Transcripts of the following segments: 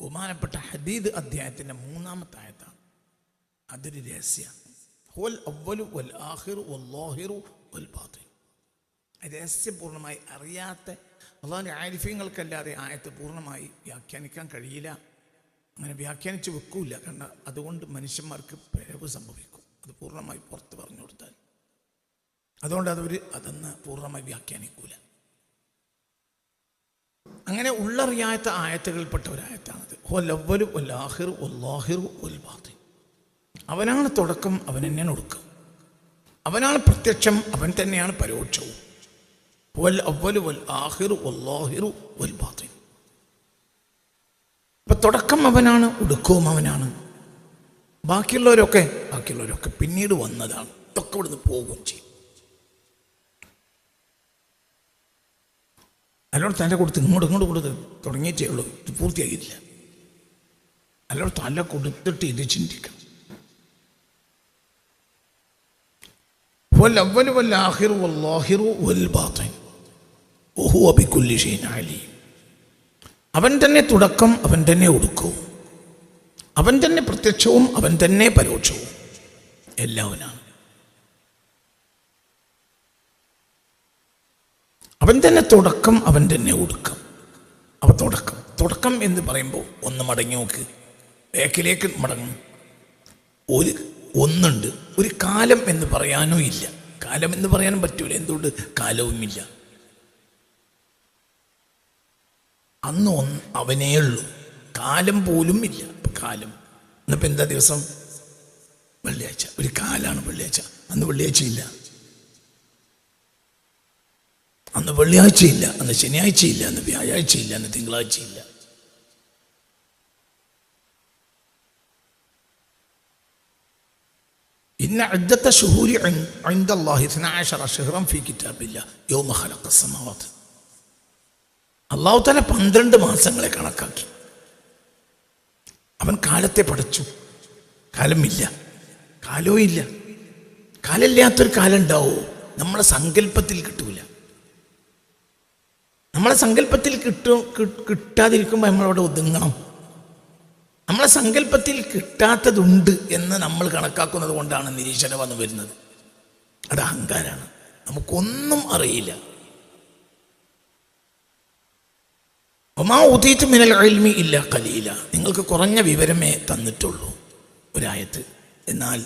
ബഹുമാനപ്പെട്ട ഹദീദ് അധ്യായത്തിൻ്റെ 3-ാമത്തെ ആയത്താണ്. അതൊരു രഹസ്യമാണ്. ഹുവൽ അവ്വലു വൽ ആഖിറു വല്ലാഹിറു വൽ ബാത്തിൻ. രഹസ്യപൂർണ്ണമായി അറിയാത്ത അള്ളാഹുവിൻ്റെ ആരിഫ്യങ്ങൾക്കല്ലാതെ ആയത്ത് പൂർണ്ണമായി വ്യാഖ്യാനിക്കാൻ കഴിയില്ല. അങ്ങനെ വ്യാഖ്യാനിച്ച് വെക്കൂല. കാരണം അതുകൊണ്ട് മനുഷ്യന്മാർക്ക് പിഴവ് സംഭവിക്കും, അത് പൂർണ്ണമായി പുറത്ത് പറഞ്ഞു കൊടുത്താൽ. അതുകൊണ്ട് അതൊന്ന് പൂർണ്ണമായി വ്യാഖ്യാനിക്കൂല. അങ്ങനെ ഉള്ളറിയാത്ത ആയത്തുകളിൽപ്പെട്ട ഒരായത്താണത്. ഹുവൽ അവ്വലു വൽ ആഖിറു വല്ലാഹിറു വൽ ബാത്തിൻ. അവനാണ് തുടക്കം, അവൻ തന്നെയാണ് ഒടുക്കം. അവനാണ് പ്രത്യക്ഷം, അവൻ തന്നെയാണ് പരോക്ഷവും. ഹുവൽ അവ്വലു വൽ ആഖിറു വല്ലാഹിറു വൽ ബാത്തിൻ. അപ്പൊ തുടക്കം അവനാണ്, ഒടുക്കവും അവനാണ്. ബാക്കിയുള്ളവരൊക്കെ പിന്നീട് വന്നതാണ്. ഇതൊക്കെ ഇവിടുന്ന് പോകുകയും ചെയ്യും. അല്ലോട് തല കൊടുത്ത് ഇങ്ങോട്ട് കൊടുത്ത് തുടങ്ങിയിട്ടേ ഉള്ളൂ, ഇത് പൂർത്തിയാക്കിയില്ല. അല്ലോട് തല കൊടുത്തിട്ട് ഇത് ചിന്തിക്കണം. والأول والآخر والظاهر والباطن وهو بكل شيء عليم. അവൻ തന്നെ തുടക്കം, അവൻ തന്നെ ഒടുക്കവും, അവൻ തന്നെ പ്രത്യക്ഷവും, അവൻ തന്നെ പരോക്ഷവും, എല്ലാവനാണ്. അവൻ തന്നെ തുടക്കം, അവൻ തന്നെ ഒടുക്കം. അപ്പോൾ തുടക്കം എന്ന് പറയുമ്പോൾ ഒന്ന് മടങ്ങി നോക്ക്, ബാക്കിലേക്ക് മടങ്ങും. ഒന്നുണ്ട്, ഒരു കാലം എന്ന് പറയാനോ ഇല്ല. കാലം എന്ന് പറയാനും പറ്റൂല. എന്തുകൊണ്ട്? കാലവുമില്ല. അന്ന് അവനേ ഉള്ളൂ, കാലം പോലും ഇല്ല. കാലം എന്നിപ്പോൾ എന്താ ദിവസം? വെള്ളിയാഴ്ച. ഒരു കാലാണ് വെള്ളിയാഴ്ച. അന്ന് വെള്ളിയാഴ്ചയില്ല, അന്ന് വെള്ളിയാഴ്ചയില്ല, അന്ന് ശനിയാഴ്ചയില്ല, അന്ന് വ്യാഴാഴ്ചയില്ല, അന്ന് തിങ്കളാഴ്ചയില്ല. ഇന്ന ഇദ്ദത്ത ശുഹൂരി ഇൻദല്ലാഹി 12 ശഹ്റൻ ഫീ കിതാബില്ലാഹ് യൗമ ഖലഖ അസ്സമാവാത്ത്. അല്ലാഹു തആല 12 മാസങ്ങളെ കണക്കാക്കി. അവൻ കാലത്തെ പടച്ചു. കാലമില്ല, കാലവും ഇല്ല. കാലമില്ലാത്തൊരു കാലം ഉണ്ടാവോ? നമ്മളെ സങ്കല്പത്തിൽ കിട്ടൂല. നമ്മളെ സങ്കല്പത്തിൽ കിട്ടാതിരിക്കുമ്പോൾ നമ്മളവിടെ ഒതുങ്ങണം. നമ്മളെ സങ്കല്പത്തിൽ കിട്ടാത്തതുണ്ട് എന്ന് നമ്മൾ കണക്കാക്കുന്നത് കൊണ്ടാണ് നിരീക്ഷണം വന്നു വരുന്നത്. അത് അഹങ്കാരാണ്. നമുക്കൊന്നും അറിയില്ല. വമാ ഊതീതു മിനൽ ഇൽമി ഇല്ലാ ഖലീല. നിങ്ങൾക്ക് കുറഞ്ഞ വിവരമേ തന്നിട്ടുള്ളൂ. ഒരായത്ത്. എന്നാൽ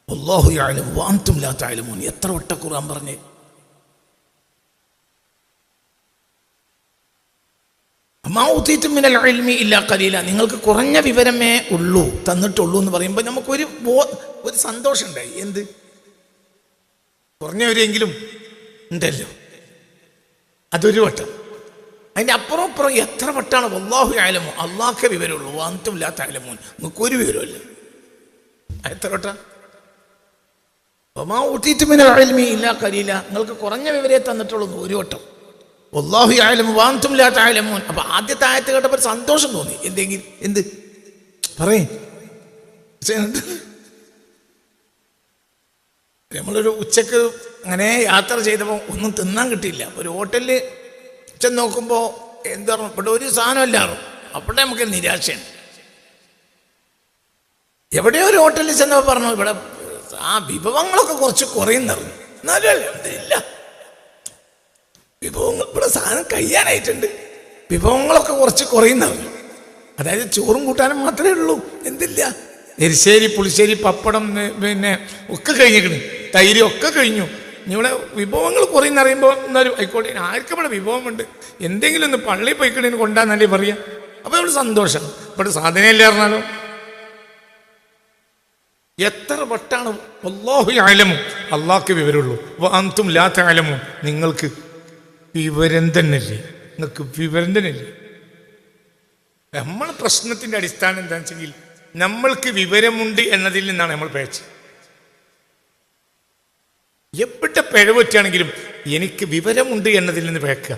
വല്ലാഹു യഅലമു വഅൻതും ലാ തഅലമൂൻ. എത്ര വട്ടം ഖുർആൻ പറഞ്ഞേ? വമാ ഊതീതു മിനൽ ഇൽമി ഇല്ലാ ഖലീല. നിങ്ങൾക്ക് കുറഞ്ഞ വിവരമേ ഉള്ളൂ, തന്നിട്ടുള്ളൂ എന്ന് പറയുമ്പോൾ നമുക്കൊരു സന്തോഷം ഉണ്ടായി. എന്ത്? കുറഞ്ഞവരെങ്കിലും ഉണ്ടല്ലോ. അതൊരു വട്ടം. അതിൻ്റെ അപ്പുറം എത്ര വട്ടാണ് വല്ലാഹു യഅലമു, അള്ളാഹ്ക്കേ വിവരമുള്ളൂ, വഅൻതും ലാ തഅലമൂൻ, നിങ്ങൾക്കൊരു വിവരമില്ല. എത്ര വട്ടം? വമാ ഊതീതു മിനൽ ഇൽമി ഇല്ലാ ഖലീല. നിങ്ങൾക്ക് കുറഞ്ഞ വിവരമേ തന്നിട്ടുള്ളൂ, ഒരു വട്ടം. വല്ലാഹു യഅലമു വഅൻതും ലാ തഅലമൂൻ. അപ്പോൾ ആദ്യത്തെ ആയത്ത് കേട്ടപ്പോൾ സന്തോഷം തോന്നി. എന്തെങ്കിലും എന്ത് പറയേ? നമ്മളൊരു ഉച്ചക്ക് അങ്ങനെ യാത്ര ചെയ്തപ്പോൾ ഒന്നും തിന്നാൻ കിട്ടിയില്ല. ഒരു ഹോട്ടലിൽ ചെന്ന് നോക്കുമ്പോൾ എന്താ പറഞ്ഞു, ഇവിടെ ഒരു സാധനം ഇല്ലാറും. അപ്പോഴേ നമുക്ക് നിരാശയാണ്. എവിടെയോ ഒരു ഹോട്ടലിൽ ചെന്നപ്പോൾ പറഞ്ഞു, ഇവിടെ വിഭവങ്ങളൊക്കെ കുറച്ച് കുറയുന്നറിഞ്ഞു. എന്നാലും ഇല്ല, വിഭവങ്ങൾ ഇവിടെ സാധനം കഴിയാനായിട്ടുണ്ട്, വിഭവങ്ങളൊക്കെ കുറച്ച് കുറയുന്നറിഞ്ഞു. അതായത് ചോറും കൂട്ടാനും മാത്രമേ ഉള്ളൂ. എന്തില്ല, എരിശ്ശേരി, പുളിശ്ശേരി, പപ്പടം, പിന്നെ ഒക്കെ കഴിഞ്ഞിരിക്കണ്, തൈര് ഒക്കെ കഴിഞ്ഞു. ഇവിടെ വിഭവങ്ങൾ കുറയുന്നറിയുമ്പോൾ എന്നാലും ആയിക്കോട്ടെ, ആർക്കും ഇവിടെ വിഭവമുണ്ട്, എന്തെങ്കിലും ഒന്ന് പള്ളിയിൽ പോയിക്കണേന് കൊണ്ടാന്നല്ലേ പറയാം. അപ്പോൾ നമ്മൾ സന്തോഷം. ഇവിടെ സാധനം ഇല്ല പറഞ്ഞാലോ. എത്ര വട്ടാണ് വല്ലാഹു യഅലമു, അള്ളാഹ്ക്ക് വിവരമുള്ളൂ, വഅൻതും ലാ തഅലമൂൻ, നിങ്ങൾക്ക് വിവരം തന്നെയല്ലേ, നിങ്ങൾക്ക് വിവരം തന്നെയല്ലേ. നമ്മളെ പ്രശ്നത്തിൻ്റെ അടിസ്ഥാനം എന്താണെന്ന് വെച്ചെങ്കിൽ നമ്മൾക്ക് വിവരമുണ്ട് എന്നതിൽ നിന്നാണ് നമ്മൾ പേച്ച്. എവിടെ പിഴവറ്റാണെങ്കിലും എനിക്ക് വിവരമുണ്ട് എന്നതിൽ നിന്ന് പേക്കുക.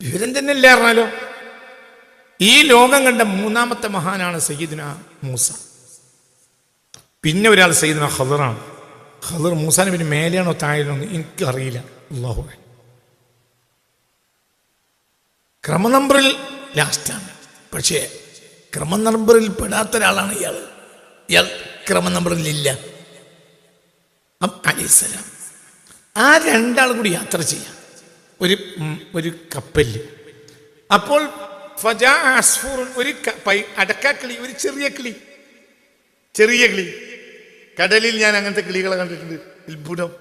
വിവരം തന്നെ ഇല്ല പറഞ്ഞാലോ. ഈ ലോകം കണ്ട 3-ാമത്തെ മഹാനാണ് സയ്യിദുനാ മൂസ. പിന്നെ ഒരാൾ സയ്യിദുനാ ഖദറാണ്. ഖദർ മൂസാ നബിന് മേലെയാണോ താഴെയാണോ എനിക്കറിയില്ല. അല്ലാഹു ക്രമനമ്പറിൽ ലാസ്റ്റാണ്. പക്ഷേ ക്രമ നമ്പറിൽ പെടാത്ത ഒരാളാണ് ഇയാൾ ക്രമ നമ്പറിലില്ല. അലൈഹിസ്സലാം ആ രണ്ടാളും കൂടി യാത്ര ചെയ്യാം ഒരു കപ്പലിൽ. അപ്പോൾ ഒരു അടക്കാക്കിളി, ഒരു ചെറിയ കിളി. കടലിൽ ഞാൻ അങ്ങനത്തെ കിളികളെ കണ്ടിട്ടുണ്ട്. അത്ഭുതം.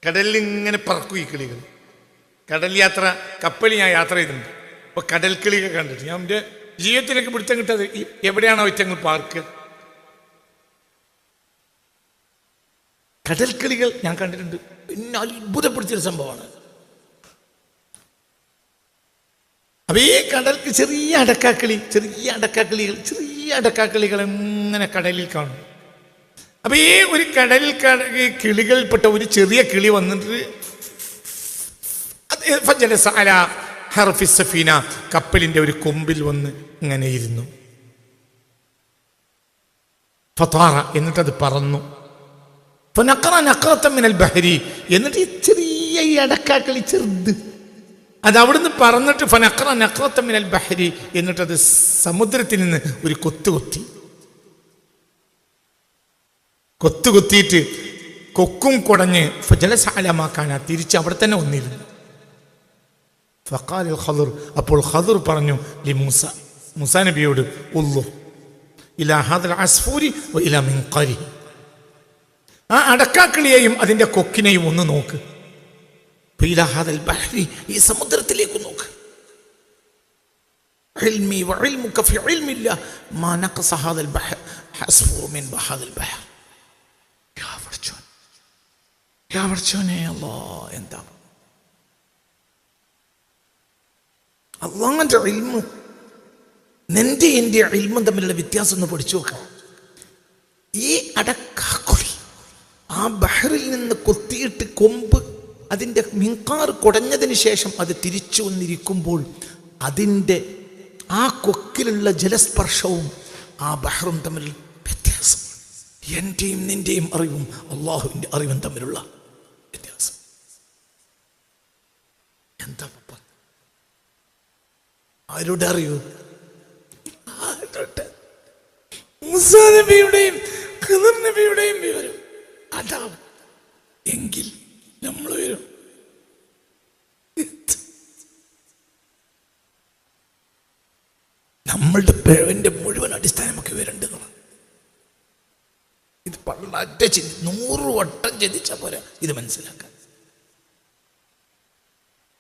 കടലിൽ ഇങ്ങനെ പറക്കും ഈ കിളികൾ. കടൽ യാത്ര, കപ്പലിൽ ഞാൻ യാത്ര ചെയ്തിട്ടുണ്ട്. അപ്പോൾ കടൽ കിളിയൊക്കെ കണ്ടിട്ട് ഞാൻ എൻ്റെ ജീവിതത്തിലേക്ക് പിടുത്തം കിട്ടാതെ എവിടെയാണോ ഒറ്റങ്ങൾ പാർക്ക്. കടൽ കിളികൾ ഞാൻ കണ്ടിട്ടുണ്ട്. പിന്നെ അത്ഭുതപ്പെടുത്തിയൊരു സംഭവമാണ്. അപ്പൊ ഈ കടൽക്ക് ചെറിയ അടക്കാക്കിളികൾ എങ്ങനെ കടലിൽ കാണും. അപ്പൊ ഈ ഒരു കടലിൽ കിളികൾപ്പെട്ട ഒരു ചെറിയ കിളി വന്നിട്ട് കപ്പലിന്റെ ഒരു കൊമ്പിൽ വന്ന് ഇങ്ങനെ ഇരുന്നു. ഫതാറ, എന്നിട്ടത് പറന്നു. എന്നിട്ട് ഈ ചെറിയ അടക്കാക്കിളി ചെറുത് അത് അവിടുന്ന് പറന്നിട്ട് എന്നിട്ടത് സമുദ്രത്തിൽ നിന്ന് ഒരു കൊത്തുകൊത്തിയിട്ട് കൊക്കും കുടഞ്ഞ് ജലസാലമാക്കാനാ തിരിച്ച് അവിടെ തന്നെ വന്നിരുന്നു. ഫഖാൽ ഖദർ, അപ്പോൾ ഖദർ പറഞ്ഞു മൂസാ നബിയോട്, ഉള്ളു ഇലാ ഹാദൽ അസ്ഫൂരി വ ഇലാ മിൻഖരി, ആ അടക്കാക്കിളിയെയും അതിന്റെ കൊക്കിനെയും ഒന്ന് നോക്ക്. ഇലാ ഹാദൽ ബഹരി, ഈ സമുദ്രത്തിലേക്ക് നോക്ക്. ഇൽമി വ ഇൽമുക ഫി ഇൽമില്ലാ മാ നഖസ ഹാദൽ ബഹർ അസ്ഫൂർ മിൻ ഹാദൽ ബഹർ. യാ വർച്ചോനെ അല്ലാഹ്, എന്താ അള്ളാന്റെ ഇൽമ്, നിന്റെ എൻ്റെ ഇൽമും തമ്മിലുള്ള വ്യത്യാസം ഒന്ന് പഠിച്ചു നോക്കാം. ഈ അടക്കാക്കുളി ആ ബഹറിൽ നിന്ന് കൊത്തിയിട്ട് കൊമ്പ് അതിൻ്റെ മിൻകാർ കുടഞ്ഞതിന് ശേഷം അത് തിരിച്ചു വന്നിരിക്കുമ്പോൾ അതിൻ്റെ ആ കൊക്കിലുള്ള ജലസ്പർശവും ആ ബഹറും തമ്മിൽ വ്യത്യാസം. എൻ്റെയും നിൻ്റെയും അറിവും അള്ളാഹുവിൻ്റെ അറിവും തമ്മിലുള്ള വ്യത്യാസം. എന്താ ആരോട് അറിയൂ? മൂസാ നബിയുടെയും ഖദർ നബിയുടെയും വിവരം അതാണ്. എങ്കിൽ നമ്മൾ വരും. നമ്മളുടെ പിഴവിന്റെ മുഴുവൻ അടിസ്ഥാനം നമുക്ക് വരേണ്ടതാണ്. ഇത് വളരെ 100 വട്ടം ചിന്തിച്ചാൽ പോരാ ഇത് മനസ്സിലാക്കാൻ.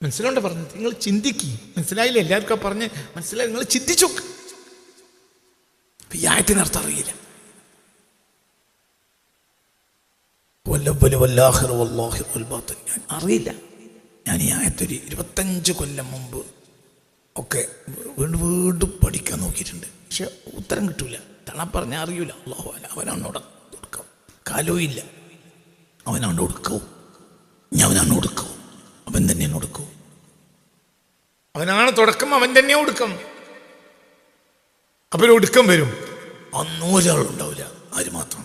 മനസ്സിലോണ്ട് പറഞ്ഞത്, നിങ്ങൾ ചിന്തിക്കുക. മനസ്സിലായില്ല? എല്ലാവർക്കും പറഞ്ഞ് മനസ്സിലായി. നിങ്ങൾ ചിന്തിച്ചു. ഈ ആയത്തിനർത്ഥം അറിയില്ല. ഞാൻ അറിയില്ല. ഞാൻ ഈ ആയത്തൊരു 25 കൊല്ലം മുമ്പ് ഒക്കെ വീണ്ടും പഠിക്കാൻ നോക്കിയിട്ടുണ്ട്. പക്ഷെ ഉത്തരം കിട്ടൂല. തണ പറഞ്ഞാൽ അറിയൂല. അള്ളാഹു അവനാണ് കൊടുക്കും. കാലവും ഇല്ല. അവനാണ് കൊടുക്കവും. അവനാണ് കൊടുക്കവും. അവൻ തന്നെയാണ് കൊടുക്കവും. അവനാണ് തുടക്കം, അവൻ തന്നെ ഒടുക്കം. അപ്പോൾ ഒടുക്കം വരും. അന്ന് ഒരാളുണ്ടാവില്ല. ആര് മാത്രം?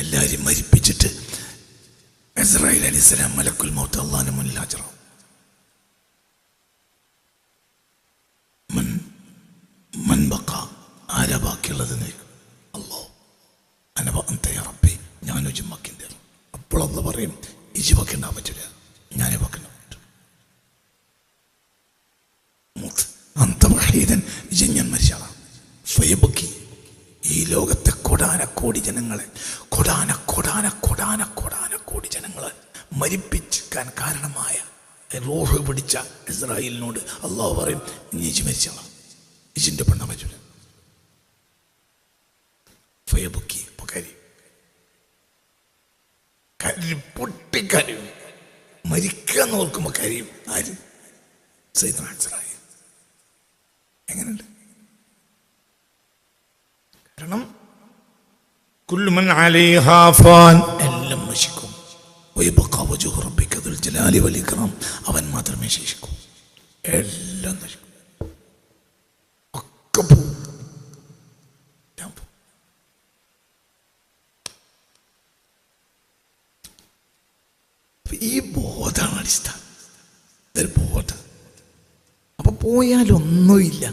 എല്ലാവരും മരിപ്പിച്ചിട്ട് ഇസ്രായേൽ അലൈഹിസ്സലാം മലക്കുൽ മൗത്ത് അള്ളാഹിന്റെ മുന്നിൽ ഹാജരാവും. മൻ ബഖ, ആരാ ബാക്കിയുള്ളത്? അല്ലാഹു അന അൻത യാ റബ്ബി, ഞാനും ഇജ്ജും ബാക്കിയുണ്ട്. അപ്പോൾ അല്ലാഹു പറയും, ഇജ്ജ് ബാക്കിയുണ്ടാവാൻ പറ്റില്ല, ഞാനേ ബാക്കിയുണ്ടാവാൻ പറ്റും. അന്ത വഹീദൻ, ഇജ്ജ് ഞാൻ മരിച്ചാളാണ്. ഫയബക്കി, ഈ ലോകത്തെ കോടാനക്കോടി ജനങ്ങളെ കോടാനക്കോടി ജനങ്ങളെ മരിപ്പിക്കാൻ കാരണമായ റൂഹ് പിടിച്ച ഇസ്രായേലിനോട് അള്ളാഹു പറയും, നീ ഇജ്ജ് മരിച്ചാളാണ്, ഇജിന്റെ പെണ്ണ പറ്റൂല. ഫയബക്കി, പൊട്ടിക്കരയും. മരിക്കുക എന്ന് ഓർക്കുമ്പോ കരയും. ആര്? സയ്യിദുനാ ഇസ്രായേൽ. എങ്ങനെയുണ്ട്? കാരണം കുല്ലു മൻ അലൈഹാ ഫാൻ, എല്ലാം നശിക്കും. വയബ്ഖാ വജ്ഹു റബ്ബിക ദുൽ ജലാലി വൽ ഇക്റാം, അവൻ മാത്രമേ ശേഷിക്കൂ. എല്ലാം നശിക്കും, ഒക്കെ പോവും. ഈ ബോധമാണ് അടിസ്ഥാനം. ഇതൊരു ബോധം. പോയാലൊന്നുമില്ല.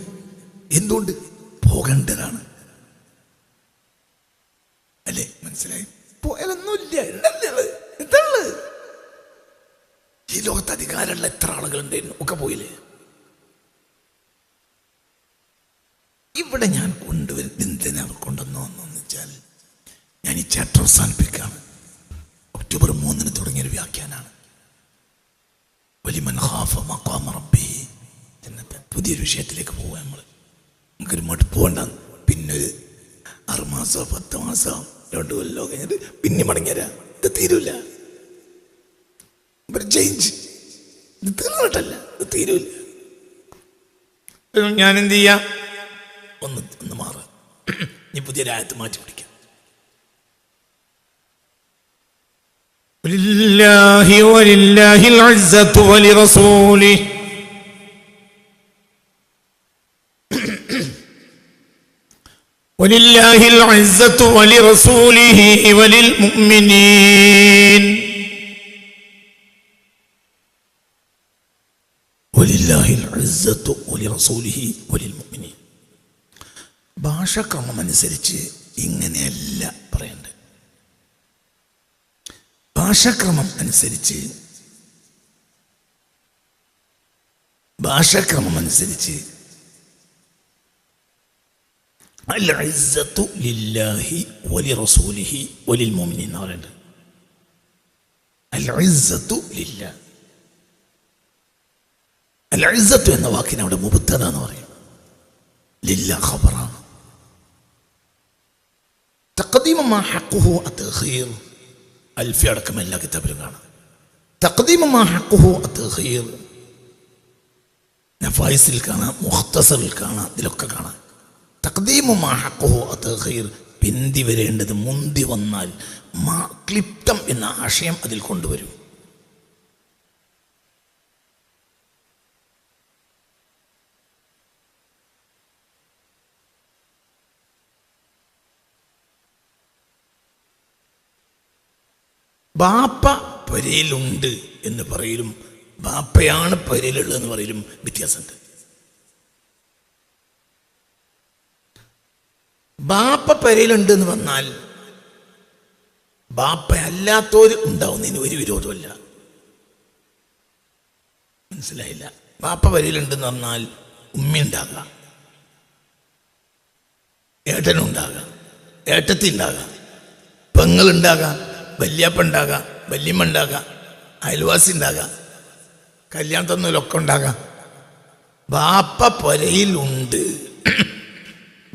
എന്തുകൊണ്ട്? പോകേണ്ടതാണ്. അല്ലേ? മനസ്സിലായി? പോയാലൊന്നുമില്ല. എന്താണ് ഈ ലോകത്ത് അധികാരമുള്ള എത്ര ആളുകളുണ്ടായിരുന്നു? ഒക്കെ പോയില്ലേ? ഇവിടെ ഞാൻ കൊണ്ടുവരുന്നത് എന്തിനാണ് കൊണ്ടുവന്നു വെച്ചാൽ, ഞാൻ ഈ ചാപ്റ്റർ അവസാനിപ്പിക്കുകയാണ്. ഒക്ടോബർ 3 തുടങ്ങിയൊരു വ്യാഖ്യാനാണ്. വലിമൻ ഖാഫ മഖാമ റബ്ബിഹി എന്നിട്ട് പുതിയൊരു വിഷയത്തിലേക്ക് പോവാം. നമുക്കൊരു മടുപ്പ് വേണ്ടാന്ന്. പിന്നെ ഒരു 6 മാസമോ 10 മാസമോ 2 കൊല്ലമോ കഴിഞ്ഞിട്ട് പിന്നെ മടങ്ങിയരാ. ഇത് തീരൂല. ചേഞ്ച് ഇത് തീർന്നിട്ടല്ല, ഇത് തീരൂല. ഞാൻ എന്ത് ചെയ്യാം? ഒന്ന് മാറാം. നീ പുതിയ രാജ്യത്ത് മാറ്റി പിടിക്കാം. ലില്ലാഹി വലില്ലാഹിൽ ഇസ്സത്തു വലിറസൂലിഹി വലില്ലാഹിൽ ഇസ്സത്തു വലിറസൂലിഹി വലിൽമുഅ്മിനീൻ. വലില്ലാഹിൽ ഇസ്സത്തു വലിറസൂലിഹി വലിൽമുഅ്മിനീൻ. ഭാഷാക്രമം അനുസരിച്ച് ഇങ്ങനെയല്ല പറയേണ്ടത്. ഭാഷാക്രമം അനുസരിച്ച് അൽ ഇസ്സത്തു ലില്ലാഹി വലിറസൂലിഹി വലിൽമുഅ്മിനീൻ എന്ന് പറയേണ്ടത്. അൽ ഇസ്സത്തു ലില്ലാഹ്. അൽ ഇസ്സത്തു എന്ന വാക്കിന് അവിടെ മുബ്തദ എന്ന് പറയും. ലില്ലാഹ് ഖബറാണ്. തഖ്ദീമു മാ ഹഖ്ഖുഹു അത്ഖീർ. അൽഫി അടക്കം എല്ലാ കിതാബിലും കാണാം. തഖ്ദീമു മാ ഹഖ്ഖുഹു അത്ഖീർ. നഫായിസിൽ കാണാം, മുഖ്തസറിൽ കാണാം, ഇതിലൊക്കെ കാണാം. തഖ്ദീമു മാ ഹഖ്ഖുഹു അത്ഖീർ. പിന്തി വരേണ്ടത് മുന്തി വന്നാൽ ക്ലിപ്തം എന്ന ആശയം അതിൽ കൊണ്ടുവരും. ബാപ്പ പരയിലുണ്ട് എന്ന് പറയലും ബാപ്പയാണ് പരയിലുള്ളതെന്ന് പറയലും വ്യത്യാസമുണ്ട്. ബാപ്പ പരയിലുണ്ട് എന്ന് പറഞ്ഞാൽ ബാപ്പ അല്ലാത്തവർ ഉണ്ടാവുന്നതിന് ഒരു വിരോധമല്ല. മനസ്സിലായില്ല? ബാപ്പ പരയിലുണ്ടെന്ന് പറഞ്ഞാൽ ഉമ്മ ഉണ്ടാകാം, ഏട്ടനുണ്ടാകാം, ഏട്ടത്തി ഉണ്ടാകാം, പെങ്ങളുണ്ടാകാം, വല്യപ്പ ഉണ്ടാകാം, വല്യമ്മ ഉണ്ടാകാം, അയൽവാസി ഉണ്ടാകാം, കല്യാണത്തൊന്നുമൊക്കെ ഉണ്ടാകാം. ബാപ്പ പൊരയിലുണ്ട്.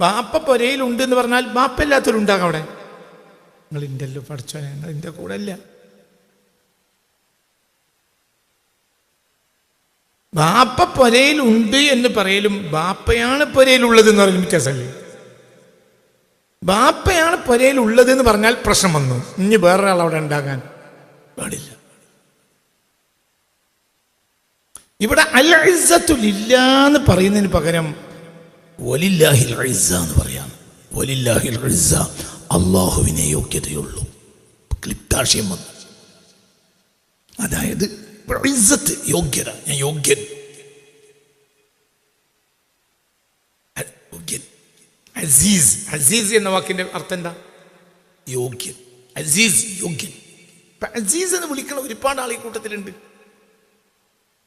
ബാപ്പ പൊരയിലുണ്ട് എന്ന് പറഞ്ഞാൽ ബാപ്പ ഇല്ലാത്തവരുണ്ടാകാം അവിടെ. നിങ്ങൾ ഇൻ്റെല്ലോ പഠിച്ചോനെ, നിങ്ങൾ എൻ്റെ കൂടെ അല്ല. ബാപ്പ പൊരയിലുണ്ട് എന്ന് പറയലും ബാപ്പയാണ് പൊരയിലുള്ളത് എന്ന് പറയലും വ്യത്യാസമല്ലേ? ബാപ്പയാണ് പൊരയിലുള്ളത് എന്ന് പറഞ്ഞാൽ പ്രശ്നം വന്നു. ഇനി വേറൊരാൾ അവിടെ ഉണ്ടാകാൻ പാടില്ല. ഇവിടെ അൽ ഇസ്സത്തു ലില്ലാഹ് എന്ന് പറയുന്നതിന് പകരം വലില്ലാഹിൽ ഇസ്സ എന്ന് പറയാം. വലില്ലാഹിൽ ഇസ്സ, അള്ളാഹുവിനെ യോഗ്യതയുള്ളൂ. ക്ലിപ്താശയം വന്നു. അതായത് ഇസ്സത്ത്, യോഗ്യത. ഞാൻ യോഗ്യൻ. അസീസ്, അസീസ് എന്ന വാക്കിന്റെ അർത്ഥം എന്താ? യോഗ്യൻ. അസീസ്, യോഗ്യൻ. അസീസ് എന്ന് വിളിക്കുന്ന ഒരുപാട് ആൾ ഈ കൂട്ടത്തിലുണ്ട്.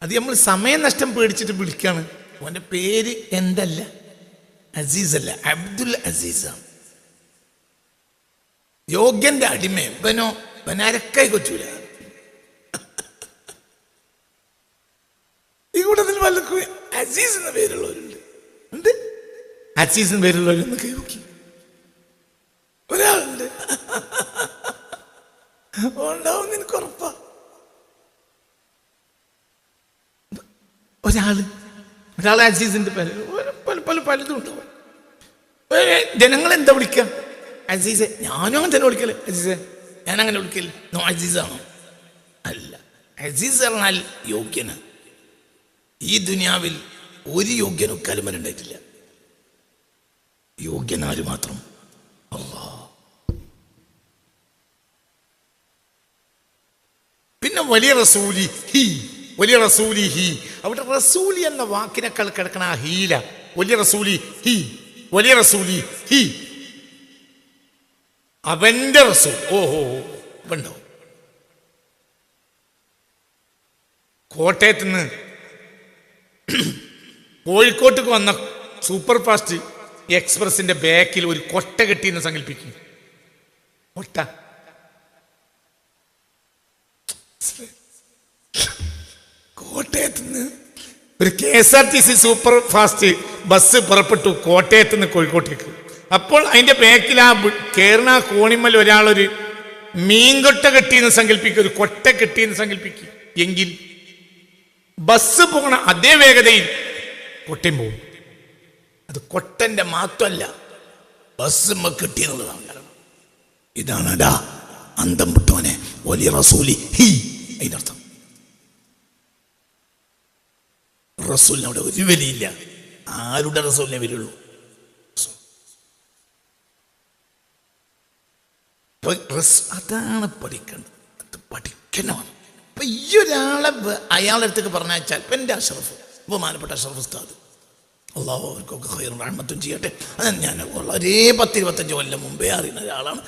അത് നമ്മൾ സമയനഷ്ടം പേടിച്ചിട്ട് വിളിക്കാണ്. അവൻ്റെ പേര് എന്തല്ല, അസീസ് അല്ല, അബ്ദുൽ അസീസാണ്. യോഗ്യന്റെ അടിമ. ഇവനോ ഇവനരക്കായി കൊച്ചൂല. ഈ കൂട്ടത്തിൽ പലർക്കും അസീസ് എന്ന പേരുള്ളവരുണ്ട്. എന്ത് അസീസ് എന്ന പേരുള്ളവരൊന്ന് കൈ നോക്കി. ഒരാളുണ്ട് ഉണ്ടാവും, നിനക്ക് ഉറപ്പാ. ഒരാളെ അസീസിന്റെ പേര് പലതും ഉണ്ടാവും. ജനങ്ങൾ എന്താ വിളിക്കുക? അസീസെ. ഞാനും അങ്ങനെ തന്നെ വിളിക്കല്ലേ അസീസെ. ഞാൻ അങ്ങനെ വിളിക്കല്ലേ. നോ, അസീസാണോ? അല്ല. അസീസ് പറഞ്ഞാൽ യോഗ്യന്. ഈ ദുനിയാവിൽ ഒരു യോഗ്യനും കലുമലുണ്ടായിട്ടില്ല. യോഗ്യനാര് മാത്രം? അല്ലാഹ്. പിന്നെ വലിയ റസൂലി, വലിയ റസൂലി ഹി. അവിടെ റസൂലി എന്ന വാക്കിനേക്കാൾ കിടക്കണ ആ ഹീല. വലിയ റസൂലി ഹി, വലിയ റസൂലി ഹി, അവന്റെ റസൂൽ. ഓഹോ, ഉണ്ടോ? കോട്ടയത്ത് നിന്ന് കോഴിക്കോട്ടേക്ക് വന്ന സൂപ്പർ ഫാസ്റ്റ് എക്സ്പ്രസിന്റെ ബാക്കിൽ ഒരു കൊട്ട കെട്ടിയെന്ന് സങ്കല്പിക്കും. കൊട്ട കോട്ടയത്ത് നിന്ന് ഒരു KSRTC സൂപ്പർ ഫാസ്റ്റ് ബസ് പുറപ്പെട്ടു കോട്ടയത്ത് നിന്ന് കോഴിക്കോട്ടേക്ക്. അപ്പോൾ അതിന്റെ ബാക്കിൽ ആ കേരള കോണിമ്മൽ ഒരാളൊരു മീൻകൊട്ട കെട്ടിയെന്ന് സങ്കല്പിക്കുക, ഒരു കൊട്ട കെട്ടിയെന്ന് സങ്കല്പിക്കുക. എങ്കിൽ ബസ് പോകണ അതേ വേഗതയിൽ കൊട്ടയും പോകും. അത് കൊട്ടന്റെ മാത്രമല്ല, ബസ് കെട്ടിയെന്നുള്ളതാണ് കാരണം. ഇതാണടാ അന്തം വിട്ടോനെ വലിയ റസൂലി ഹി. അതിനർത്ഥം റസൂലിന് അവിടെ ഒരു വിലയില്ല. ആരുടെ റസൂലിനെ വരുള്ളൂ? അതാണ് പഠിക്കേണ്ടത്. അത് പഠിക്കണമാണ്. അപ്പൊ ഈ ഒരാളെ അയാളുടെ അടുത്തേക്ക് പറഞ്ഞാൽ ഇപ്പം എൻ്റെ അഷ്റഫ്, ബഹുമാനപ്പെട്ട അഷ്റഫ് ഉസ്താദ്, അള്ളാഹു അവർക്കൊക്കെ ഖൈറും റഹ്മത്തും ചെയ്യട്ടെ. അത് ഞാൻ വളരെ 10-25 കൊല്ലം മുമ്പേ അറിയുന്ന ഒരാളാണ്.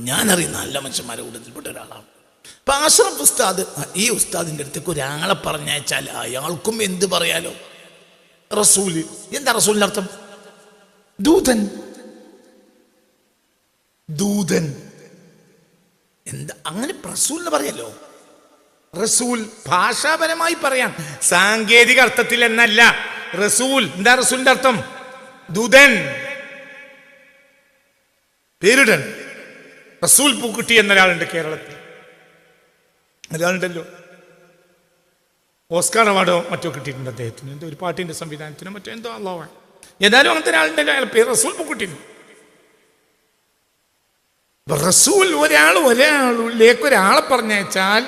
ഞാൻ അറിയുന്ന നല്ല മനുഷ്യന്മാരെ കൂട്ടത്തിൽപ്പെട്ട ഒരാളാണ്. അപ്പൊ അഷ്റഫ് ഉസ്താദ് ഈ ഉസ്താദിൻ്റെ അടുത്തേക്ക് ഒരാളെ പറഞ്ഞയച്ചാൽ അയാൾക്കും എന്ത് പറയാലോ? റസൂല്. എന്താ റസൂലിന്റെ അർത്ഥം? ദൂതൻ. ദൂതൻ എന്താ? അങ്ങനെ റസൂലിന് പറയല്ലോ. റസൂൽ ഭാഷാപരമായി പറയാം, സാങ്കേതിക അർത്ഥത്തിൽ എന്നല്ല. റസൂൽ എന്താ? റസൂലിന്റെ അർത്ഥം ദൂതൻ, പേരിടൻ. റസൂൽ പൂക്കുട്ടി എന്നൊരാളുണ്ട് കേരളത്തിൽ. ഒരാളുണ്ടല്ലോ, ഓസ്കാർ അവാർഡോ മറ്റോ കിട്ടിയിട്ടുണ്ട് അദ്ദേഹത്തിന്, എന്തോ ഒരു പാട്ടിന്റെ സംവിധാനത്തിനോ മറ്റോ എന്തോ. അള്ളാഹു ഏതായാലും അങ്ങനത്തെ ഒരാളുണ്ടല്ലോ, അയാൾ പേര് റസൂൽ പൂക്കുട്ടി. റസൂൽ ഒരാളിലേക്ക് ഒരാളെ പറഞ്ഞയച്ചാൽ,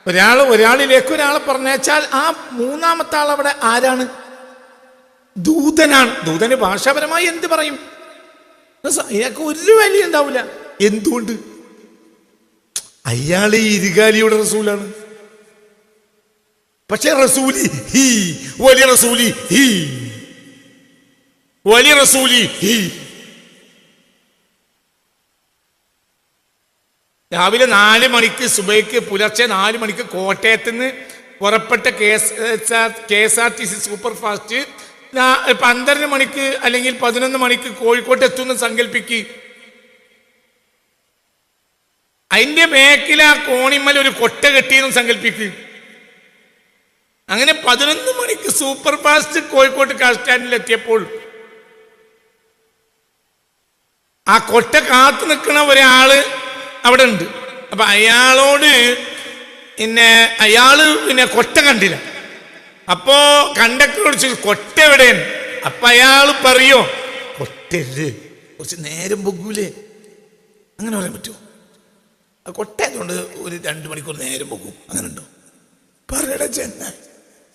ഒരാളിലേക്ക് ഒരാളെ പറഞ്ഞയച്ചാൽ ആ മൂന്നാമത്തെ ആൾ അവിടെ ആരാണ്? ദൂതനാണ്. ദൂതന് ഭാഷാപരമായി എന്ത് പറയും? അയാൾക്ക് ഒരു വലിയ ഉണ്ടാവില്ല. എന്തുകൊണ്ട്? അയാൾ ഈ ഇരുകാലിയുടെ റസൂലാണ്. പക്ഷെ റസൂലി ഹി, വലിയ റസൂലി ഹി, വലിയ റസൂലി ഹി. രാവിലെ 4 മണിക്ക് സുബൈക്ക് പുലർച്ചെ 4 മണിക്ക് കോട്ടയത്ത് നിന്ന് പുറപ്പെട്ട KSRTC സൂപ്പർ ഫാസ്റ്റ് 12 മണിക്ക് അല്ലെങ്കിൽ 11 മണിക്ക് കോഴിക്കോട്ട് എത്തുന്ന സങ്കല്പിക്ക്. അതിന്റെ ബാക്കിൽ ആ കോണിമ്മൽ ഒരു കൊട്ട കെട്ടിയെന്ന് സങ്കല്പിക്ക്. അങ്ങനെ 11 മണിക്ക് സൂപ്പർ ഫാസ്റ്റ് കോഴിക്കോട്ട് ബസ് സ്റ്റാൻഡിൽ എത്തിയപ്പോൾ ആ കൊട്ട കാത്തു നിൽക്കുന്ന ഒരാള് അവിടെ ഉണ്ട്. അപ്പൊ അയാളോട് അയാള് കൊട്ട കണ്ടില്ല. അപ്പോ കണ്ടക്ടറോട് ചോദിച്ചു കൊട്ട എവിടെയാണ്? അപ്പൊ അയാൾ പറയോ കൊട്ടല്ലേ, കുറച്ച് നേരം പൊക്കൂലേ? അങ്ങനെ പറയാൻ പറ്റുമോ? ആ കൊട്ട ആയതുകൊണ്ട് ഒരു 2 മണിക്കൂർ നേരം പൊക്കും, അങ്ങനെ ഉണ്ടോ? പറയട ചെന്ന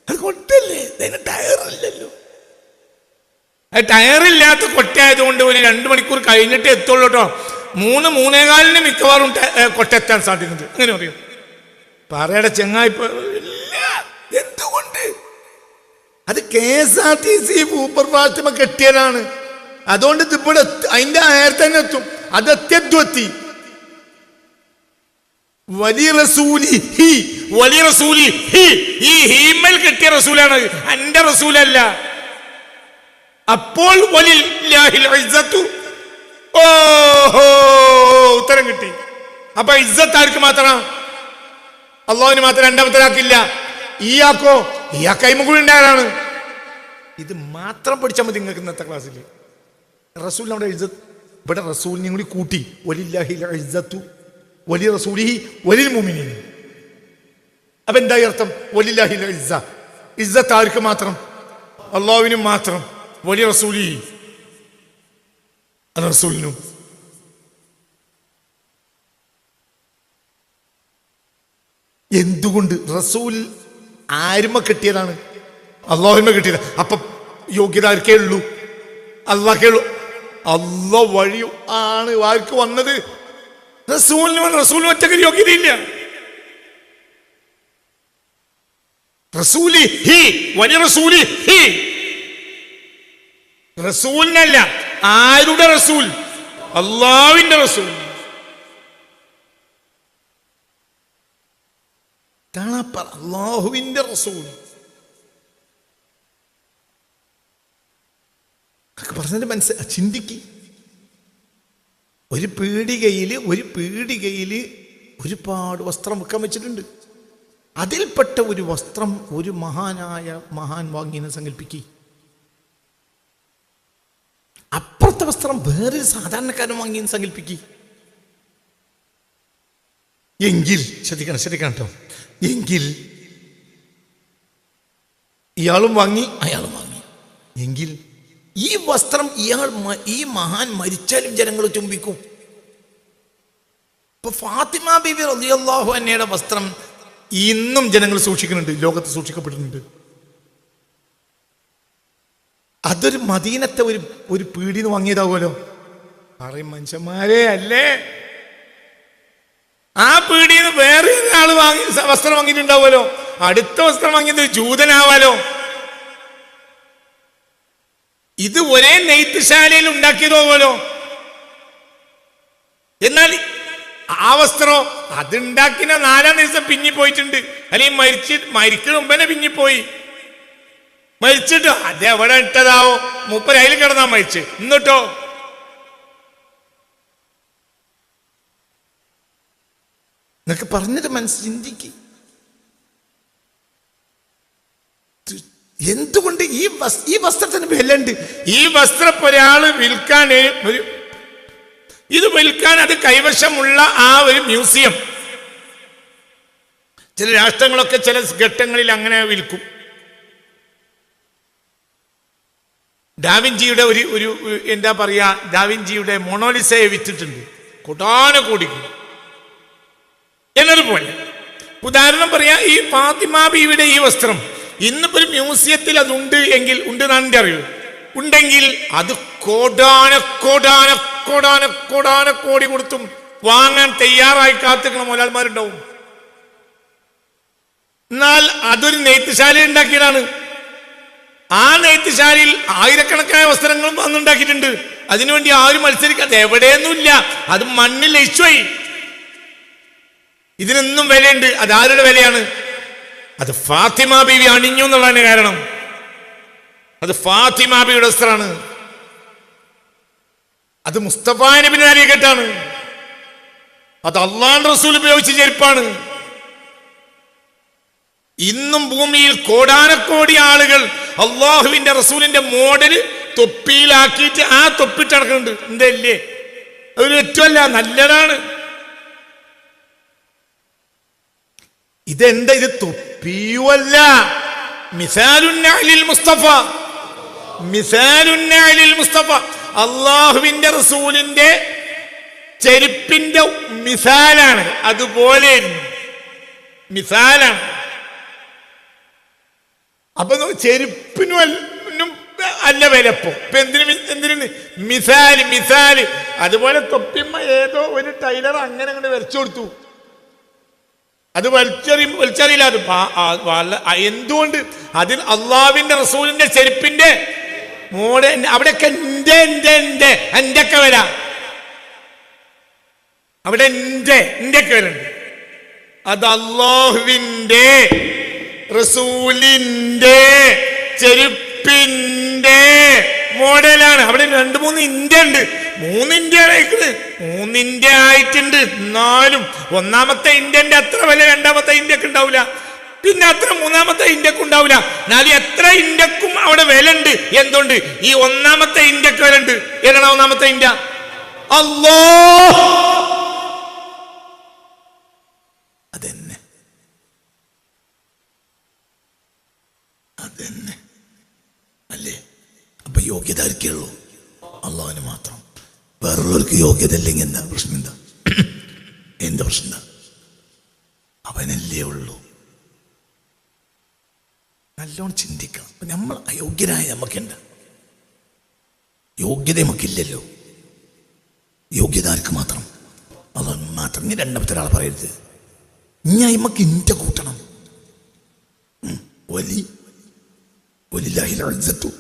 അത് കൊട്ടല്ലേ, അതിന് ടയറില്ലല്ലോ. അത് ടയറില്ലാത്ത കൊട്ടയായതുകൊണ്ട് ഒരു 2 മണിക്കൂർ കഴിഞ്ഞിട്ട് എത്തുള്ളൂ കേട്ടോ. 3-3:15 മിക്കവാറും കൊട്ടെത്താൻ സാധിക്കുന്നത്. അങ്ങനെ പറയും. പറയട ചെങ്ങായി എന്തുകൊണ്ട്? അത് KSRTC സൂപ്പർ ഫാസ്റ്റ് കെട്ടിയതാണ്. അതുകൊണ്ട് ഇവിടെ അതിന്റെ നേരത്തെ തന്നെ എത്തും. അത് എത്തി. വലിയ റസൂലി ഹി, വലിയ റസൂലി ഹി. ഈ ഹീമൽ കെട്ടിയ റസൂലാണ്, എന്റെ റസൂലല്ല. അപ്പോൾ വലില്ലാഹിൽ ഇസ്സത്തു. ഓഹോ, ഉത്തരം കിട്ടി. അപ്പൊ ഇസ്സത്ത് ആർക്ക് മാത്രം? അള്ളാഹുവിന് മാത്രം. രണ്ടാമത്തെ ആക്കില്ല. ഈയാക്കോ? ഈയാ കൈമുകളുണ്ടായാണ്. ഇത് മാത്രം പഠിച്ചാൽ മതി നിങ്ങൾക്ക് ഇന്നത്തെ ക്ലാസ്സിൽ. റസൂൽ നമ്മുടെ ഇസ്സത്ത്, ഇവിടെ റസൂലിനെ കൂടി കൂട്ടി വലില്ലാഹിൽ ഇസ്സത്തു വലിയ റസൂലിഹി വലിൽ മുഅ്മിനീൻ. അപ്പൊ എന്തായി അർത്ഥം? വലില്ലാഹിൽ ഇസ്സ. ഇസ്സത്ത് ആർക്ക് മാത്രം? അള്ളാഹുവിനും മാത്രം. വലിയ റസൂലിഹി റസൂലിനും. എന്തുകൊണ്ട്? റസൂൽ ആരുമ കെട്ടിയതാണ്? അള്ളാഹുമ കിട്ടിയത്. അപ്പൊ യോഗ്യത ആർക്കേ ഉള്ളൂ? അള്ളാഹ്ക്കേ ഉള്ളൂ. അള്ളാഹ് വഴി ആണ് ആർക്ക് വന്നത്? റസൂലിന് ഒറ്റയ്ക്ക് യോഗ്യതയില്ല. റസൂലിഹി വലിറസൂലിഹി. റസൂലിനല്ല, ആരുടെ റസൂൽ? അല്ലാഹുവിന്റെ റസൂൽ. അല്ലാഹുവിന്റെ റസൂൽ പറഞ്ഞത് മനസ്സിലാക്കി ചിന്തിക്ക്. ഒരു പീടികയിൽ ഒരുപാട് വസ്ത്രം വെക്കാൻ വെച്ചിട്ടുണ്ട്. അതിൽപ്പെട്ട ഒരു വസ്ത്രം ഒരു മഹാൻ വാങ്ങിയെന്ന് സങ്കല്പിക്കുക. അപ്പുറത്തെ വസ്ത്രം വേറൊരു സാധാരണക്കാരൻ വാങ്ങിയെന്ന് സങ്കല്പിക്കുക. എങ്കിൽ ശ്രദ്ധിക്കണം കേട്ടോ. എങ്കിൽ ഇയാളും വാങ്ങി അയാളും വാങ്ങി. എങ്കിൽ ഈ വസ്ത്രം ഈ മഹാൻ മരിച്ചാലും ജനങ്ങൾ ചുംബിക്കും. ഇപ്പൊ ഫാത്തിമ ബീവി റളിയല്ലാഹു അൻഹയുടെ വസ്ത്രം ഇന്നും ജനങ്ങൾ സൂക്ഷിക്കുന്നുണ്ട്, ലോകത്ത് സൂക്ഷിക്കപ്പെടുന്നുണ്ട്. അതൊരു മദീനത്തെ ഒരു പീടിന്ന് വാങ്ങിയതാവുമല്ലോ. പറയും മനുഷ്യന്മാരെ അല്ലേ, ആ പീടിന്ന് വേറെ ഒരാൾ വസ്ത്രം വാങ്ങിയിട്ടുണ്ടാവുമല്ലോ. അടുത്ത വസ്ത്രം വാങ്ങിയത് ജൂതനാവാലോ. ഇത് ഒരേ നെയ്ത്തുശാലയിൽ ഉണ്ടാക്കിയതോലോ. എന്നാൽ ആ വസ്ത്രം അതുണ്ടാക്കിന 4-ാം ദിവസം പിന്നിപ്പോയിട്ടുണ്ട്. അല്ലെങ്കിൽ മരിക്കുന്ന മുമ്പനെ പിന്നിപ്പോയി. മരിച്ചിട്ടോ അതെവിടെ ഇട്ടതാവോ, മൂപ്പര് അതിൽ കിടന്നാ മരിച്ച്. എന്നിട്ടോ എന്നൊക്കെ പറഞ്ഞത് ചിന്തിക്ക്. എന്തുകൊണ്ട് ഈ വസ്ത്രത്തിന് വിലയുണ്ട്? ഈ വസ്ത്രം ഒരാള് വിൽക്കാൻ, ഇത് വിൽക്കാൻ അത് കൈവശമുള്ള ആ ഒരു മ്യൂസിയം, ചില രാഷ്ട്രങ്ങളൊക്കെ ചില ഘട്ടങ്ങളിൽ അങ്ങനെ വിൽക്കും. ഡാവിഞ്ചിയുടെ ഒരു എന്താ പറയാ, ഡാവിഞ്ചിയുടെ മൊണോലിസയെ വിറ്റിട്ടുണ്ട് കോടാനുകോടിക്ക്. എന്നതുപോലെ ഉദാഹരണം പറയാ, ഈ ഫാത്തിമ ബീവിയുടെ ഈ വസ്ത്രം ഇന്നിപ്പോ ഒരു മ്യൂസിയത്തിൽ അതുണ്ട് എങ്കിൽ, ഉണ്ട് എന്നാണ് എൻ്റെ അറിവ്, ഉണ്ടെങ്കിൽ അത് കോടാനക്കോടി കൊടുത്തും വാങ്ങാൻ തയ്യാറായി കാത്തിക്കുന്ന മുതലാളിമാരുണ്ടാവും. എന്നാൽ അതൊരു നെയ്ത്തുശാല ഉണ്ടാക്കിയതാണ്. ആ നെയ്ത്തുശാലയിൽ ആയിരക്കണക്കായ വസ്ത്രങ്ങളും അന്നുണ്ടാക്കിയിട്ടുണ്ട്. അതിനുവേണ്ടി ആരും മത്സരിക്കാതെ എവിടെയൊന്നുമില്ല, അത് മണ്ണിൽ ലയിച്ചുപോയി. ഇതിനൊന്നും വിലയുണ്ട്. അതാരുടെ വിലയാണ്? അത് ഫാത്തിമ ബീവി അണിഞ്ഞു എന്നുള്ളതിന് കാരണം. അത് ഫാത്തിമ ബീവിയുടെ വസ്ത്രമാണ്. അത് മുസ്തഫ നബി നാരികെട്ടാണ്. അത് അല്ലാഹുവിന്റെ റസൂൽ ഉപയോഗിച്ച ചെരുപ്പാണ്. ഇന്നും ഭൂമിയിൽ കോടാനക്കോടി ആളുകൾ അള്ളാഹുവിന്റെ റസൂലിന്റെ മോഡല് തൊപ്പിയിലാക്കിയിട്ട് ആ തൊപ്പിട്ടടക്കുന്നുണ്ട്. എന്തല്ലേ, അതൊരു ഏറ്റവുമല്ല, നല്ലതാണ്. ഇതെന്താ, ഇത് തൊപ്പിയുമല്ല, മിസാലുന്നഅലിൽ മുസ്തഫ, മിസാലുന്നഅലിൽ മുസ്തഫ, അള്ളാഹുവിന്റെ റസൂലിന്റെ ചെരുപ്പിന്റെ മിസാലാണ്. അതുപോലെ മിസാലാണ്. അപ്പൊ ചെരുപ്പിനും അല്ല വിലപ്പോ. ഇപ്പൊ എന്തിനു മിസാല്. അതുപോലെ തൊപ്പിമ്മ ഏതോ ഒരു ടൈലർ അങ്ങനെ അങ്ങോട്ട് വരച്ചു കൊടുത്തു. അത് വലിച്ചറിയില്ല. അത് എന്തുകൊണ്ട്? അതിൽ അള്ളാഹുവിന്റെ റസൂലിന്റെ ചെരുപ്പിന്റെ മോടെ അവിടെയൊക്കെ എന്റെ ഒക്കെ വില, അവിടെ എന്റെ ഒക്കെ വില ഉണ്ട്. അത് അള്ളാഹുവിന്റെ റസൂലിന്റെ ചെരുപ്പിന്റെ മോഡലാണ്. അവിടെ 2-3 ഇന്ത്യ ഉണ്ട്. 3 ഇന്ത്യ ആയിട്ടുണ്ട്. എന്നാലും ഒന്നാമത്തെ ഇന്ത്യന്റെ അത്ര വില രണ്ടാമത്തെ ഇന്ത്യക്ക് ഉണ്ടാവില്ല, പിന്നെ അത്ര മൂന്നാമത്തെ ഇന്ത്യക്ക് ഉണ്ടാവില്ല. എന്നാലും എത്ര ഇന്ത്യക്കും അവിടെ വില ഉണ്ട്. എന്തുകൊണ്ട്? ഈ ഒന്നാമത്തെ ഇന്ത്യക്ക് വില ഉണ്ട്. ഏതാണ് ഒന്നാമത്തെ ഇന്ത്യ? അല്ലാഹ്. അതെന്നെ അല്ലേ? അപ്പൊ യോഗ്യത ആർക്കുള്ളൂ? അള്ളാഹുവിന് മാത്രം. വേറുള്ളവർക്ക് യോഗ്യത ഇല്ലെങ്കിൽ എന്താ പ്രശ്നം? എന്താ പ്രശ്നം? അവനല്ലേ ഉള്ളൂ. നല്ലോണം ചിന്തിക്കണം. നമ്മൾ അയോഗ്യരായ നമുക്കെന്താ യോഗ്യത? നമുക്കില്ലല്ലോ. യോഗ്യത ആർക്ക് മാത്രം? അള്ളാഹുവിന് മാത്രം. ഇനി രണ്ടാമത്തെ ഒരാൾ പറയരുത് ഞാൻ നമുക്ക് ഇന്ത്യ കൂട്ടണം. വലില്ലാഹിൽ ഇസ്സത്തു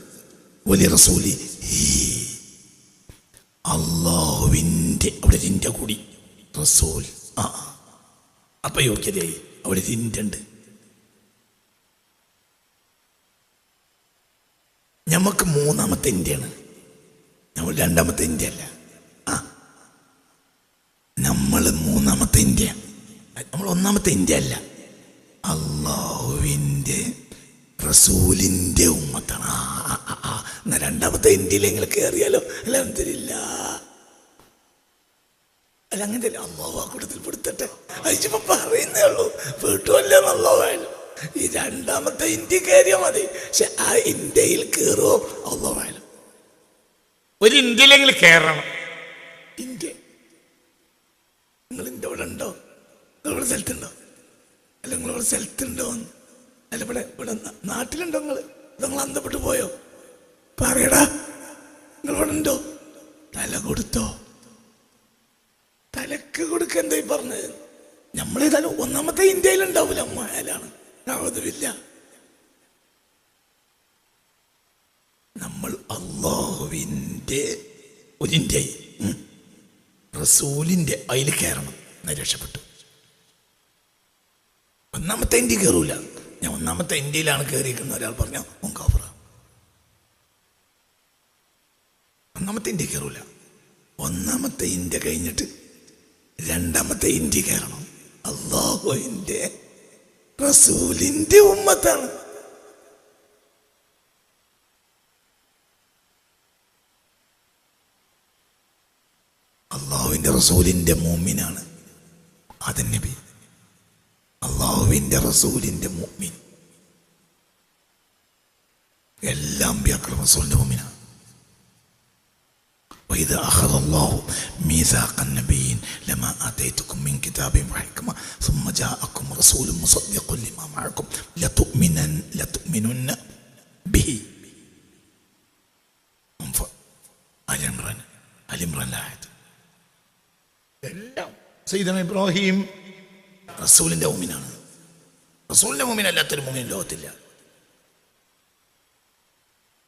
വലിറസൂലിഹി. അള്ളാഹുവിൻ്റെ അവിടെ ഇതിൻ്റെ കൂടി റസൂൽ. അപ്പൊ യോഗ്യതയായി. അവിടെ ഇതിൻ്റെ ഉണ്ട്. നമുക്ക് മൂന്നാമത്തെ ഇന്ത്യയാണ്, നമ്മൾ രണ്ടാമത്തെ ഇന്ത്യ അല്ല. നമ്മൾ മൂന്നാമത്തെ ഇന്ത്യ, നമ്മൾ ഒന്നാമത്തെ ഇന്ത്യ അല്ല. അള്ളാഹുവിൻ്റെ റസൂലിൻ്റെ ഉമ്മത്താണ്. എന്നാൽ രണ്ടാമത്തെ ഇന്ത്യയിൽ നിങ്ങൾ കയറിയാലോ? അൽഹംദുലില്ലാഹ്. അല്ല അങ്ങനെ അള്ളാഹു ആ കൂട്ടത്തിൽ പെടുത്തട്ടെ. അയച്ചപ്പോ പറയുന്നേ ഉള്ളൂ, വീട്ടുമല്ലേ അള്ളാഹുവായാലും. ഈ രണ്ടാമത്തെ ഇന്ത്യ കയറിയാൽ മതി. പക്ഷെ ആ ഇന്ത്യയിൽ കയറുമോ? അള്ളാഹുവായാലും. ഒരു ഇന്ത്യയിലെങ്കിലും കയറണം. ഇന്ത്യ നിങ്ങൾ ഇന്ത്യ ഇവിടെ ഉണ്ടോ? നിങ്ങളിവിടെ സ്ഥലത്തുണ്ടോ? അല്ല നിങ്ങളിവിടെ സ്ഥലത്തുണ്ടോ? അല്ല ഇവിടെ നാട്ടിലുണ്ടോ? നിങ്ങൾ അന്തപ്പെട്ട് പോയോ? പറയടാ, നിങ്ങളിവിടെ ഉണ്ടോ? തല കൊടുത്തോ? തലക്ക് കൊടുക്ക. എന്തായി പറഞ്ഞത്? നമ്മളേതായാലും ഒന്നാമത്തെ ഇന്ത്യയിലുണ്ടാവൂല. അമ്മായാലാണ് ആവതുമില്ല. നമ്മൾ അള്ളാഹുവിൻ്റെ ഒരു ഇന്ത്യ, റസൂലിൻ്റെ അതിൽ കയറണം. രക്ഷപ്പെട്ടു. ഒന്നാമത്തെ ഇന്ത്യ കയറൂല. ഞാൻ ഒന്നാമത്തെ ഇന്ത്യയിലാണ് കയറിയിരിക്കുന്ന ഒരാൾ പറഞ്ഞ കാഫറ. ഒന്നാമത്തെ ഇന്ത്യ കയറൂല. ഒന്നാമത്തെ ഇന്ത്യ കഴിഞ്ഞിട്ട് രണ്ടാമത്തെ ഇന്ത്യ കയറണം. അള്ളാഹുവിൻ്റെ റസൂലിൻ്റെ ഉമ്മത്താണ്. അള്ളാഹുവിൻ്റെ റസൂലിൻ്റെ മുഅ്മിനാണ് ആദം നബി. അള്ളാഹുവിൻ്റെ റസൂലിൻ്റെ മുഅ്മിൻ. എല്ലാം റസൂലിൻ്റെ മുഅ്മിനാണ്. وإذا أخذ الله ميثاق النبيين لما آتيتكم من كتاب وحكمة ثم جاءكم رسول مصدق لما معكم لتؤمنن به. آل عمران الآية. എല്ലാം സയ്യിദന ഇബ്രാഹിം റസൂലിൻ്റെ മുഅ്മിനാണ്. റസൂലിൻ്റെ മുഅ്മിൻ അല്ലാത്തൊരു മുഅ്മിൻ ലോകത്തില്ല.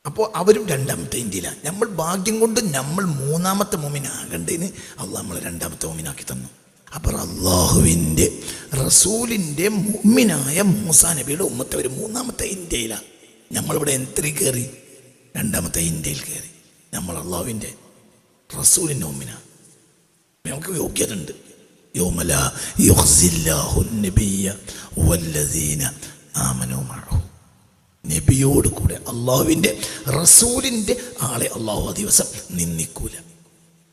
അപ്പോൾ അവരും രണ്ടാമത്തെ ഇന്ത്യയിലാണ്. നമ്മൾ ഭാഗ്യം കൊണ്ട് നമ്മൾ മൂന്നാമത്തെ മുഅ്മിനാകേണ്ടതിന് അള്ളാഹ് നമ്മൾ രണ്ടാമത്തെ മുഅ്മിനാക്കി തന്നു. അപ്പോൾ അള്ളാഹുവിൻ്റെ റസൂലിൻ്റെ മുഅ്മിനായ മൂസാ നബിയുടെ ഉമ്മത്തെ ഒരു മൂന്നാമത്തെ ഇന്ത്യയിലാണ്. നമ്മളിവിടെ എന്തരി കയറി? രണ്ടാമത്തെ ഇന്ത്യയിൽ കയറി. നമ്മൾ അള്ളാഹുവിൻ്റെ റസൂലിൻ്റെ മുഅ്മിനാണ്. നമുക്ക് യോഗ്യത ഉണ്ട്. യൗമ ലാ യുഖ്സില്ലാഹു നബിയ്യ വല്ലദീന ആമനൂ മഅഹു. നബിയോട് കൂടെ അള്ളാഹുവിൻ്റെ റസൂലിൻ്റെ ആളെ അള്ളാഹു ആ ദിവസം നിന്ദിക്കൂല.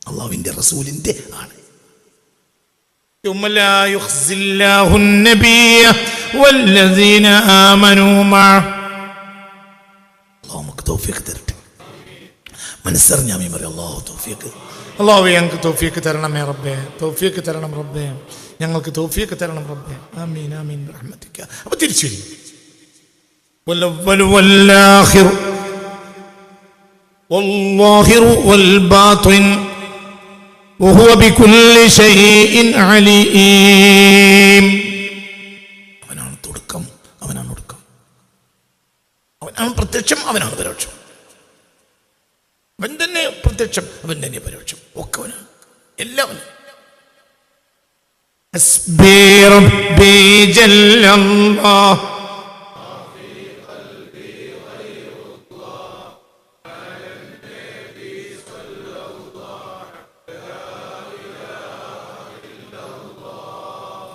അള്ളാഹുവിൻ്റെ റസൂലിൻ്റെ ആളെ. യൗമ ലാ യുഖ്സില്ലാഹു നബിയ്യ വല്ലദീന ആമനൂ മഅഹു. അള്ളാഹു നമുക്ക് തൗഫീഖ് തരട്ടെ. മനസ്സറിഞ്ഞ ആമീൻ പറയും. അള്ളാഹു തൗഫീഖ്. അള്ളാഹു ഞങ്ങൾക്ക് തൗഫീഖ് തരണമേ റബ്ബേ. തൗഫീഖ് തരണം റബ്ബേ. ഞങ്ങൾക്ക് തൗഫീഖ് തരണം റബ്ബേ. ആമീൻ ആമീൻ റഹ്മതിക. അപ്പോൾ തിരിച്ചു വരും. والأول والآخر والظاهر والباطن وهو بكل شيء عليم. അവനാണ് തുടക്കം, അവനാണ് ഒടുക്കം. അവനാണ് പ്രത്യക്ഷം, അവനാണ് പരോക്ഷം. അവൻ തന്നെ പ്രത്യക്ഷം, അവൻ തന്നെ പരോക്ഷം. ഒക്കെ അവനാണ്. എല്ലാവനും. ഹസ്ബി റബ്ബി ജല്ലല്ലാഹ്